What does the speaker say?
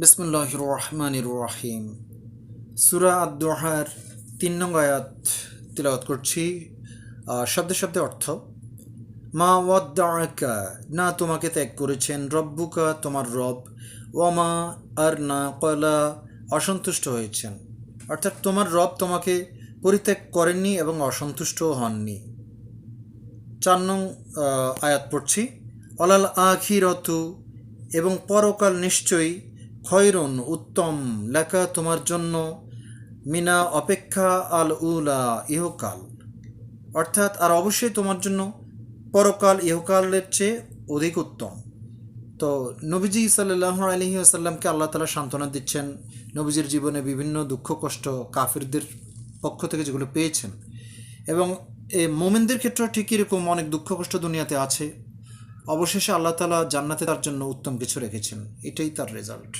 বিসমিল্লাহির রহমানির রহিম। সূরা আদ-দুহার ৩ নং আয়াত তিলাওয়াত করছি। শব্দে শব্দে অর্থ: মা ওয়াদ্দাআকা, না তোমাকে ত্যাগ করেছেন, রব্বুকা তোমার রব, ওয়ামা আর না কলা, অসন্তুষ্ট হয়েছেন। অর্থাৎ তোমার রব তোমাকে পরিত্যাগ করেননি এবং অসন্তুষ্টও হননি। ৪ নং আয়াত পড়ছি। অলাল আখিরাতু, এবং পরকাল নিশ্চয়ই, খয়রুন উত্তম, লেখা তোমার জন্য, মিনা অপেক্ষা, আল উলা ইহকাল, অর্থাৎ আর অবশ্যই তোমার জন্য পরকাল ইহকালের চেয়ে অধিক উত্তম। তো নবীজি সাল্লাল্লাহু আলাইহি ওয়াসাল্লামকে আল্লাহ তাআলা সান্ত্বনা দিচ্ছেন নবীজির জীবনে বিভিন্ন দুঃখ কষ্ট কাফিরদের পক্ষ থেকে যেগুলো পেয়েছেন, এবং মোমিনদের ক্ষেত্রেও ঠিক এরকম অনেক দুঃখ কষ্ট দুনিয়াতে আছে। অবশেষে আল্লাহ তাআলা জান্নাতে তার জন্য উত্তম কিছু রেখেছেন, এটাই তার রেজাল্ট।